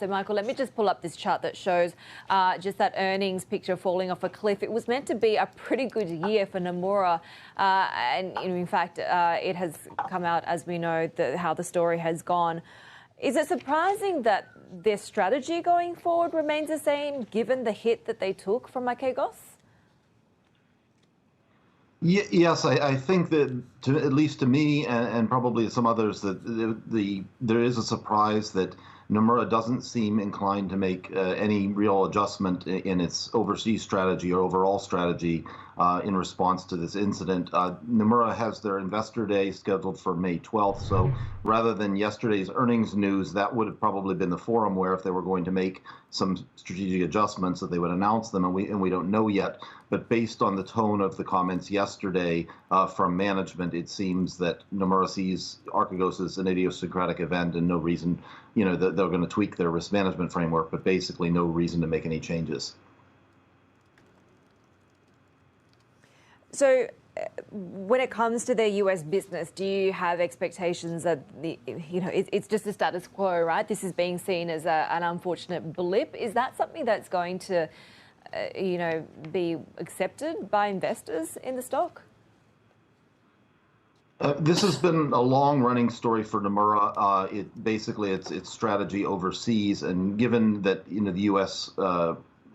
So, Michael, let me just pull up this chart that shows just that earnings picture falling off a cliff. It was meant to be a pretty good year for Nomura. And in fact, it has come out, as we know, how the story has gone. Is it surprising that their strategy going forward remains the same, given the hit that they took from Archegos? Yes, I think that, at least to me and probably some others, that there is a surprise that Nomura doesn't seem inclined to make any real adjustment in its overseas strategy or overall strategy in response to this incident. Nomura has their investor day scheduled for May 12th, so rather than yesterday's earnings news, that would have probably been the forum where, if they were going to make some strategic adjustments, that they would announce them, and we don't know yet. But based on the tone of the comments yesterday from management, it seems that Nomura sees Archegos as an idiosyncratic event and no reason, that they're going to tweak their risk management framework, but basically no reason to make any changes. So when it comes to their US business, do you have expectations that it's just a status quo, right? This is being seen as an unfortunate blip. Is that something that's going to, be accepted by investors in the stock? This has been a long-running story for Nomura. Its strategy overseas, and given that the U.S.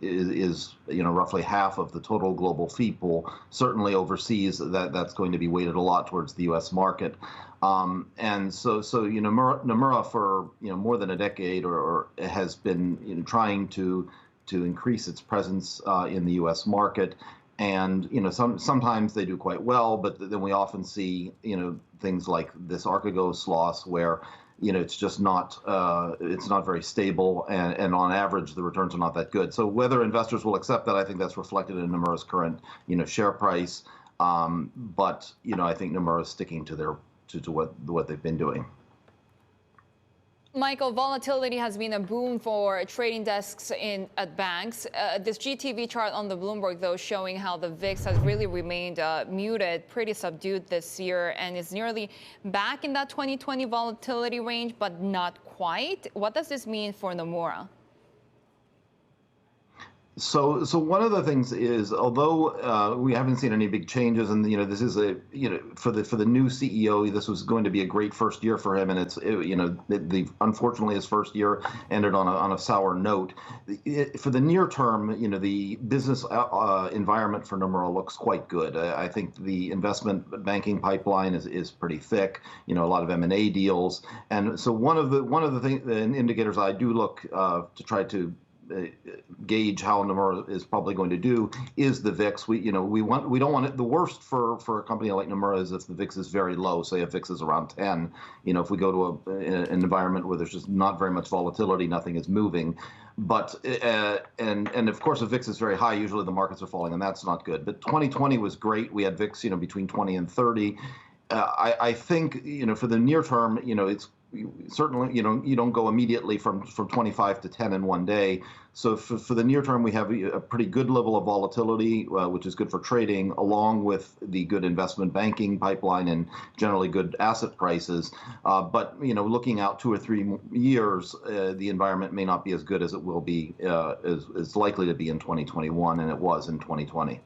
is roughly half of the total global fee pool, certainly overseas that's going to be weighted a lot towards the U.S. market. And so Nomura for more than a decade or has been trying to increase its presence in the U.S. market. And sometimes they do quite well, but then we often see things like this Archegos loss, where it's just not very stable, and on average the returns are not that good. So whether investors will accept that, I think that's reflected in Nomura's current share price. But I think Nomura is sticking to what they've been doing. Michael, volatility has been a boom for trading desks at banks. This GTV chart on the Bloomberg, though, showing how the VIX has really remained muted, pretty subdued this year, and is nearly back in that 2020 volatility range, but not quite. What does this mean for Nomura? So one of the things is, although we haven't seen any big changes, and this is for the new CEO, this was going to be a great first year for him, and unfortunately his first year ended on a sour note. For the near term, the business environment for Nomura looks quite good. I think the investment banking pipeline is pretty thick. A lot of M&A deals, and so one of the indicators I do look to try to gauge how Nomura is probably going to do is the VIX. We don't want it. The worst for a company like Nomura is if the VIX is very low. Say if VIX is around 10. If we go to an environment where there's just not very much volatility, nothing is moving. But and of course, if VIX is very high, usually the markets are falling, and that's not good. But 2020 was great. We had VIX between 20 and 30. I think for the near term, it's certainly, you don't go immediately from 25 to 10 in one day. So for the near term, we have a pretty good level of volatility, which is good for trading, along with the good investment banking pipeline and generally good asset prices. But looking out 2 or 3 years, the environment may not be as good as it will be, is likely to be in 2021, and it was in 2020.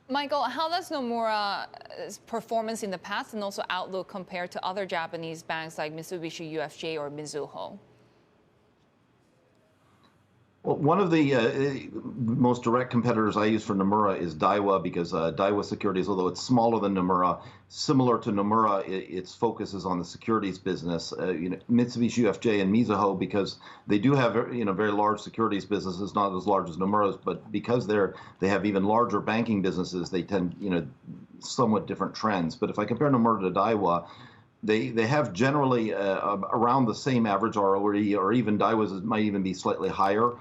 Michael, how does Nomura's performance in the past and also outlook compare to other Japanese banks like Mitsubishi UFJ or Mizuho? Well, one of the most direct competitors I use for Nomura is Daiwa, because Daiwa Securities, although it's smaller than Nomura, similar to Nomura, its focus is on the securities business. Mitsubishi UFJ and Mizuho, because they do have very large securities businesses, not as large as Nomura's, but because they have even larger banking businesses, they tend somewhat different trends. But if I compare Nomura to Daiwa, they have generally around the same average ROE, or even Daiwa's might even be slightly higher,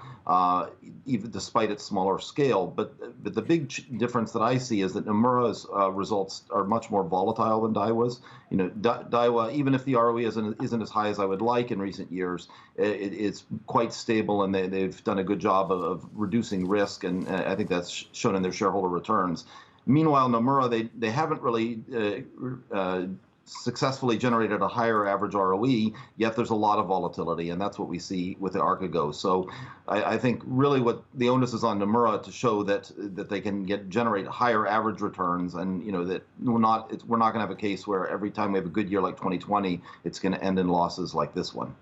even despite its smaller scale. But the big difference that I see is that Nomura's results are much more volatile than Daiwa's. Daiwa, even if the ROE isn't as high as I would like in recent years, it's quite stable, and they've done a good job of reducing risk, and I think that's shown in their shareholder returns. Meanwhile, Nomura, they haven't really successfully generated a higher average ROE, yet there's a lot of volatility, and that's what we see with the Archegos. So I think really what the onus is on Nomura to show that they can generate higher average returns, and that we're not going to have a case where every time we have a good year like 2020, it's going to end in losses like this one.